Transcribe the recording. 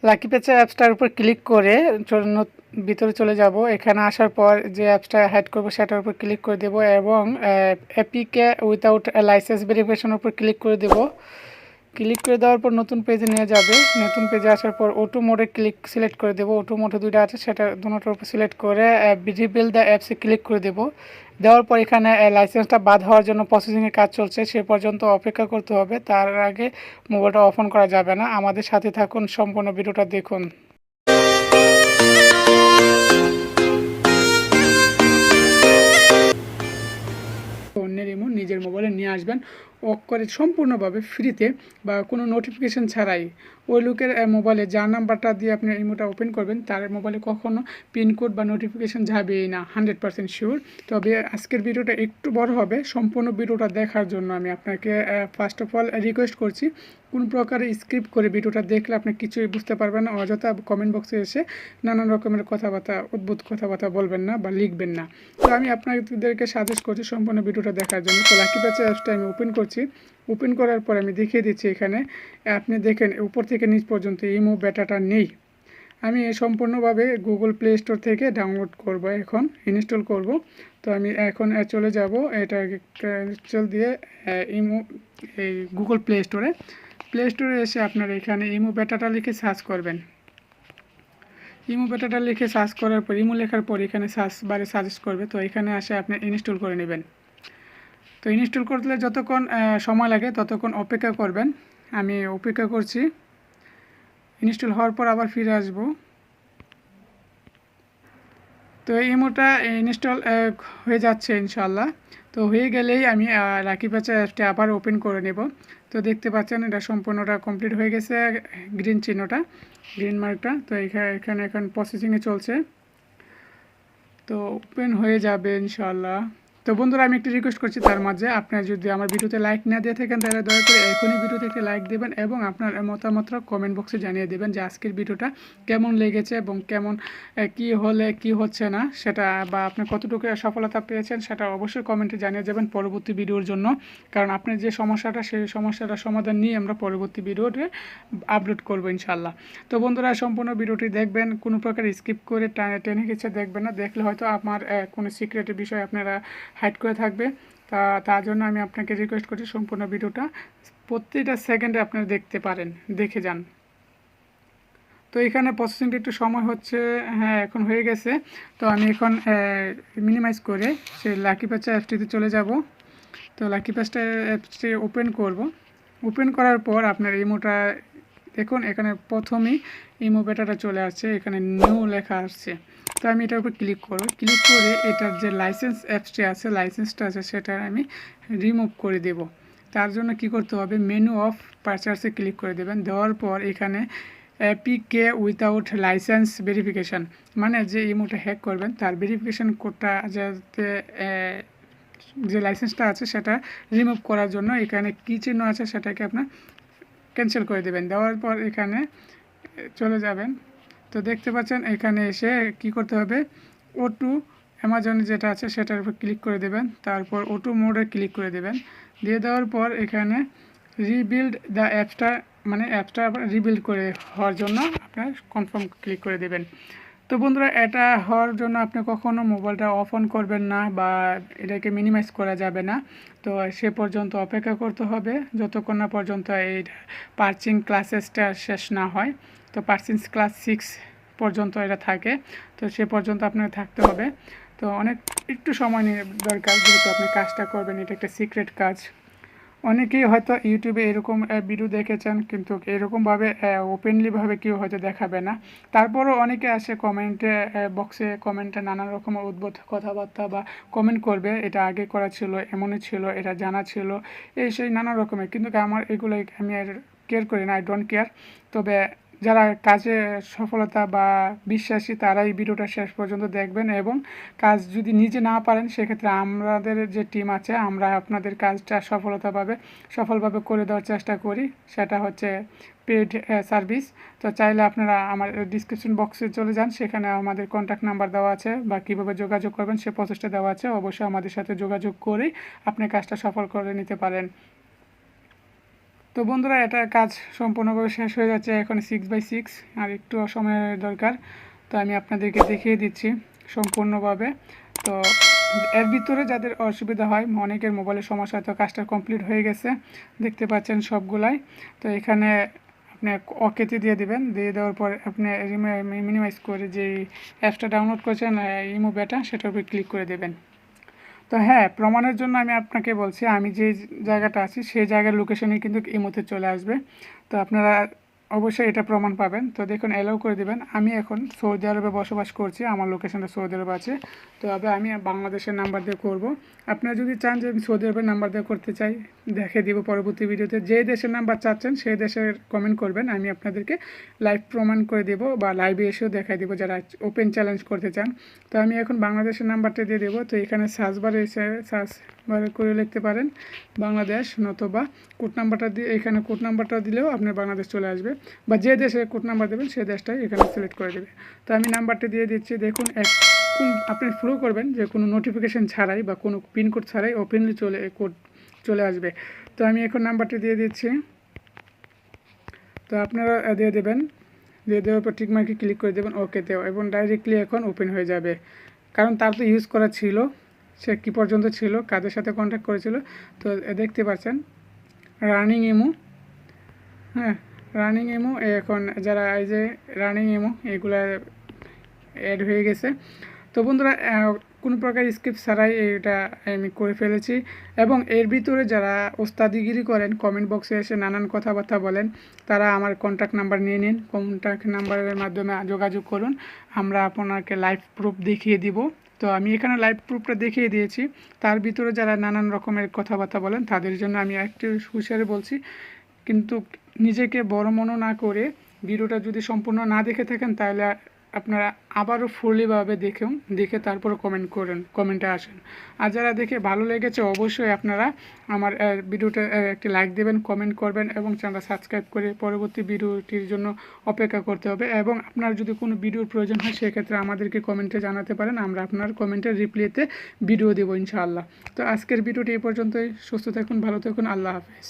Lucky Payza অ্যাপসটার উপর click করে ভিতরে চলে যাব। এখানে আসার পর যে অ্যাপসটা হাইড করব সেটার উপর ক্লিক করে দেব এবং এপিকে উইথাউট লাইসেন্স ভেরিফিকেশনের উপর ক্লিক করে দেব। ক্লিক করে দেওয়ার পর নতুন পেজে নিয়ে যাবে। নতুন পেজে আসার পর অটো মোডে সিলেক্ট করে দেব। অটো মোডে দুইটা আছে, সেটা দুটোর উপর সিলেক্ট করে রিবিল্ড দ্য অ্যাপসে ক্লিক করে দেব। দেওয়ার পর এখানে লাইসেন্সটা বাদ হওয়ার জন্য প্রসেসিংয়ের কাজ চলছে, সে পর্যন্ত অপেক্ষা করতে হবে। তার আগে মোবাইলটা অফ অন করা যাবে না। আমাদের সাথে থাকুন, সম্পূর্ণ ভিডিওটা দেখুন। অন্যের ইমো নিজের মোবাইলে নিয়ে আসবেন, অফ করে সম্পূর্ণভাবে ফ্রিতে বা কোনো নোটিফিকেশান ছাড়াই। ওই লোকের মোবাইলে যার নাম্বারটা দিয়ে আপনি ইমোটা ওপেন করবেন তার মোবাইলে কখনো পিনকোড বা নোটিফিকেশান যাবেই না, 100% শিওর। তবে আজকের ভিডিওটা একটু বড় হবে, সম্পূর্ণ ভিডিওটা দেখার জন্য আমি আপনাকে ফার্স্ট অফ অল রিকোয়েস্ট করছি, কোন প্রকারে স্ক্রিপ্ট করে ভিডিওটা দেখলে আপনি কিছুই বুঝতে পারবেন না। অযথা কমেন্ট বক্সে এসে নানান রকমের কথাবার্তা, অদ্ভুত কথাবার্তা বলবেন না বা লিখবেন না। তো আমি আপনাদেরকে সাজেস্ট করছি সম্পূর্ণ ভিডিওটা দেখার জন্য। তো লাকি পেজা অ্যাপসটা আমি ওপেন করছি। ওপেন করার পর আমি দেখিয়ে দিচ্ছি, এখানে আপনি দেখেন উপর থেকে নিচ পর্যন্ত ইমো বেটাটা নেই। আমি সম্পূর্ণভাবে গুগল প্লে স্টোর থেকে ডাউনলোড করব, এখন ইনস্টল করব। তো আমি এখন চলে যাব, এটা ইনস্টল দিয়ে ইমো এই গুগল প্লে স্টোরে এসে আপনারা এখানে ইমো বেটাটা লিখে সার্চ করবেন। ইমো বেটাটা লিখে সার্চ করার পর ইমো লেখার পর এখানে সার্চ বারে সাজেস্ট করবে। তো এখানে আসে আপনি ইনস্টল করে নেবেন। তো ইনস্টল করলে যতক্ষণ সময় লাগে ততক্ষণ অপেক্ষা করবেন। আমি অপেক্ষা করছি। ইনস্টল হওয়ার পর আবার ফিরে আসব। তো এই ইমোটা ইনস্টল হয়ে যাচ্ছে ইনশাল্লাহ। তো হয়ে গেলেই আমি লাকি পেজা অ্যাপসটা আবার ওপেন করে নেব। তো দেখতে পাচ্ছেন এটা সম্পূর্ণটা কমপ্লিট হয়ে গেছে, গ্রিন চিহ্নটা, গ্রিন মার্কটা। তো এখানে এখন প্রসেসিংয়ে চলছে, তো ওপেন হয়ে যাবে ইনশাল্লাহ। তো বন্ধুরা, আমি একটু রিকোয়েস্ট করছি তার মাঝে, আপনারা যদি আমার ভিডিওতে লাইক না দিয়ে থাকেন তাহলে দয়া করে এখনই ভিডিওতে একটা লাইক দেবেন এবং আপনার মতামতটা কমেন্ট বক্সে জানিয়ে দেবেন যে আজকের ভিডিওটা কেমন লেগেছে এবং কেমন কি হলে কি হচ্ছে না সেটা, বা আপনি কতটুকু সফলতা পেয়েছেন সেটা অবশ্যই কমেন্টে জানিয়ে যাবেন পরবর্তী ভিডিওর জন্য। কারণ আপনার যে সমস্যাটা, সেই সমস্যাটার সমাধান নিয়ে আমরা পরবর্তী ভিডিওতে আপলোড করবো ইনশাল্লাহ। তো বন্ধুরা, সম্পূর্ণ ভিডিওটি দেখবেন, কোনো প্রকার স্কিপ করে টেনে কিছু দেখবেন না। দেখলে হয়তো আমার কোনো সিক্রেটের বিষয় আপনারা হাইড করে থাকবে। তার জন্য আমি আপনাকে রিকোয়েস্ট করছি সম্পূর্ণ ভিডিওটা প্রত্যেকটা সেকেন্ডে আপনারা দেখতে পারেন, দেখে যান। তো এখানে প্রসেসিংটা একটু সময় হচ্ছে, হ্যাঁ এখন হয়ে গেছে। তো আমি এখন মিনিমাইজ করে সেই লাকি পেজা অ্যাপসটিতে চলে যাব। তো লাকি পেজা অ্যাপসটি ওপেন করব। ওপেন করার পর আপনার ইমোটা দেখুন, এখানে প্রথমেই ইমো বেটাটা চলে আসছে, এখানে নিউ লেখা আসছে। তো আমি এটার উপর ক্লিক করব। ক্লিক করে এটার যে লাইসেন্স অ্যাপসটি আছে, লাইসেন্সটা আছে, সেটা আমি রিমুভ করে দেব। তার জন্য কি করতে হবে, মেনু অফ পারচার্সে ক্লিক করে দেবেন। দেওয়ার পর এখানে এপিকে উইথাউট লাইসেন্স ভেরিফিকেশান, মানে যে ইমোটা হ্যাক করবেন তার ভেরিফিকেশান কোডটা যাতে যে লাইসেন্সটা আছে সেটা রিমুভ করার জন্য এখানে কী চিহ্ন আছে সেটাকে আপনার ক্যান্সেল করে দেবেন। দেওয়ার পর এখানে চলে যাবেন। তো দেখতে পাচ্ছেন এখানে এসে কি করতে হবে, O2 অ্যামাজনে যেটা আছে সেটার উপর ক্লিক করে দেবেন। তারপর O2 মোডে ক্লিক করে দেবেন। দিয়ে দেওয়ার পর এখানে রিবিল্ড দ্য অ্যাপসটা, মানে অ্যাপসটা আবার রিবিল্ড করে হওয়ার জন্য আপনার কনফার্ম ক্লিক করে দেবেন। তো বন্ধুরা, এটা হওয়ার জন্য আপনি কখনো মোবাইলটা অফ অন করবেন না বা এটাকে মিনিমাইজ করা যাবে না। তো সে পর্যন্ত অপেক্ষা করতে হবে যতক্ষণ না পর্যন্ত এই পার্চিং ক্লাসেসটা শেষ না হয়। তো পার্চিং ক্লাস 6 পর্যন্ত এটা থাকে, তো সে পর্যন্ত আপনাকে থাকতে হবে। তো একটু সময় নিয়ে দরকার, যেহেতু আপনি কাজটা করবেন, এটা একটা সিক্রেট কাজ। অনেকেই হয়তো ইউটিউবে এরকম ভিডিও দেখেছেন, কিন্তু এরকমভাবে ওপেনলিভাবে কেউ হয়তো দেখাবে না। তারপরও অনেকে আসে কমেন্টে বক্সে, কমেন্টে নানান রকমের উদ্ভট কথাবার্তা বা কমেন্ট করবে, এটা আগে করা ছিল, এমনই ছিল, এটা জানা ছিল, এই সেই নানা রকমের। কিন্তু আমার এগুলো আমি আর কেয়ার করি না, আই ডোন্ট কেয়ার। তবে যারা কাজে সফলতা বা বিশ্বাসী তারা এই ভিডিওটা শেষ পর্যন্ত দেখবেন, এবং কাজ যদি নিজে না পারেন সেক্ষেত্রে আমাদের যে টিম আছে আমরা আপনাদের কাজটা সফলভাবে করে দেওয়ার চেষ্টা করি। সেটা হচ্ছে পেইড সার্ভিস। তো চাইলে আপনারা আমার ডিসক্রিপশন বক্সে চলে যান, সেখানে আমাদের কন্ট্যাক্ট নাম্বার দেওয়া আছে বা কীভাবে যোগাযোগ করবেন সে প্রসেসটা দেওয়া আছে। অবশ্যই আমাদের সাথে যোগাযোগ করেই আপনি কাজটা সফল করে নিতে পারেন। তো বন্ধুরা, এটা কাজ সম্পূর্ণভাবে শেষ হয়ে যাচ্ছে। এখন 6/6 আর একটু সময়ের দরকার। তো আমি আপনাদেরকে দেখিয়ে দিচ্ছি সম্পূর্ণভাবে। তো এর ভিতরে যাদের অসুবিধা হয়, অনেকের মোবাইলের সমস্যা, তো কাজটা কমপ্লিট হয়ে গেছে দেখতে পাচ্ছেন সবগুলাই। তো এখানে আপনি ওকেতে দিয়ে দিবেন, দিয়ে দেওয়ার পর আপনি মিনিমাইজ করে যে অ্যাপসটা ডাউনলোড করেছেন ইমো বেটা, সেটার উপর ক্লিক করে দেবেন। তো হ্যাঁ, প্রমাণের জন্য আমি আপনাকে বলছি, আমি যে জায়গাটা আছি সেই জায়গার লোকেশনে কিন্তু ইমোতে চলে আসবে। তো আপনারা অবশ্যই এটা প্রমাণ পাবেন। তো দেখুন, অ্যালাউ করে দেবেন। আমি এখন সৌদি আরবে বসবাস করছি, আমার লোকেশনটা সৌদি আরবে আছে। তো আমি বাংলাদেশের নাম্বার দিয়ে করব। আপনারা যদি চান যে আমি সৌদি আরবের নাম্বার দিয়ে করতে চাই, দেখে দিব পরবর্তী ভিডিওতে। যে দেশের নাম্বার চাচ্ছেন সেই দেশের কমেন্ট করবেন, আমি আপনাদেরকে লাইভ প্রমাণ করে দেব বা লাইভে এসেও দেখাই দেবো যারা ওপেন চ্যালেঞ্জ করতে চান। তো আমি এখন বাংলাদেশের নাম্বারটা দিয়ে দেবো। তো এখানে সার্চ বারে এসে সার্চ বারে করে লিখতে পারেন বাংলাদেশ, নতুবা কোড নাম্বারটা দিয়ে, এখানে কোড নাম্বারটা দিলেও আপনার বাংলাদেশ চলে আসবে, বা যে দেশে কোড নাম্বার দেবেন সেই দেশটাই এখানে সিলেক্ট করে দেবে। তো আমি নাম্বারটা দিয়ে দিচ্ছি। দেখুন, আপনি ফলো করবেন যে কোনো নোটিফিকেশান ছাড়াই বা কোনো পিনকোড ছাড়াই ওপেনলি কোড চলে আসবে। তো আমি এখন নাম্বারটা দিয়ে দিচ্ছি। তো আপনারা দিয়ে দেবেন, দিয়ে দেওয়ার পর টিকমার্কে ক্লিক করে দেবেন ওকেতেও, এবং ডাইরেক্টলি এখন ওপেন হয়ে যাবে। কারণ তার তো ইউজ করা ছিল, সে কী পর্যন্ত ছিল, কাদের সাথে কন্ট্যাক্ট করেছিল। তো দেখতে পাচ্ছেন রানিং ইমো, হ্যাঁ রানিং ইমো, এখন যারা এই যে রানিং ইমো এগুলা অ্যাড হয়ে গেছে। তো বন্ধুরা, কোনো প্রকার স্ক্রিপ্ট ছাড়াই এটা আমি করে ফেলেছি। এবং এর ভিতরে যারা ওস্তাদিগিরি করেন, কমেন্ট বক্সে এসে নানান কথাবার্তা বলেন, তারা আমার কন্ট্যাক্ট নাম্বার নিয়ে নিন, কন্ট্যাক্ট নাম্বারের মাধ্যমে যোগাযোগ করুন, আমরা আপনাকে লাইভ প্রুফ দেখিয়ে দিব। তো আমি এখানে লাইভ প্রুফটা দেখিয়ে দিয়েছি। তার ভিতরে যারা নানান রকমের কথাবার্তা বলেন তাদের জন্য আমি একটু হুঁশিয়ারি বলছি, কিন্তু নিজেকে বড় মনে না করে ভিডিওটা যদি সম্পূর্ণ না দেখে থাকেন তাহলে আপনারা আবারও ফুললিভাবে দেখে তারপরে কমেন্টে আসেন। আর যারা দেখে ভালো লেগেছে অবশ্যই আপনারা আমার ভিডিওটা একটি লাইক দেবেন, কমেন্ট করবেন এবং চ্যানেলটা সাবস্ক্রাইব করে পরবর্তী ভিডিওটির জন্য অপেক্ষা করতে হবে। এবং আপনার যদি কোনো ভিডিওর প্রয়োজন হয় সেক্ষেত্রে আমাদেরকে কমেন্টে জানাতে পারেন, আমরা আপনার কমেন্টের রিপ্লাইতে ভিডিও দেবো ইনশাআল্লাহ। তো আজকের ভিডিওটি এই পর্যন্তই। সুস্থ থাকুন, ভালো থাকুন, আল্লাহ হাফেজ।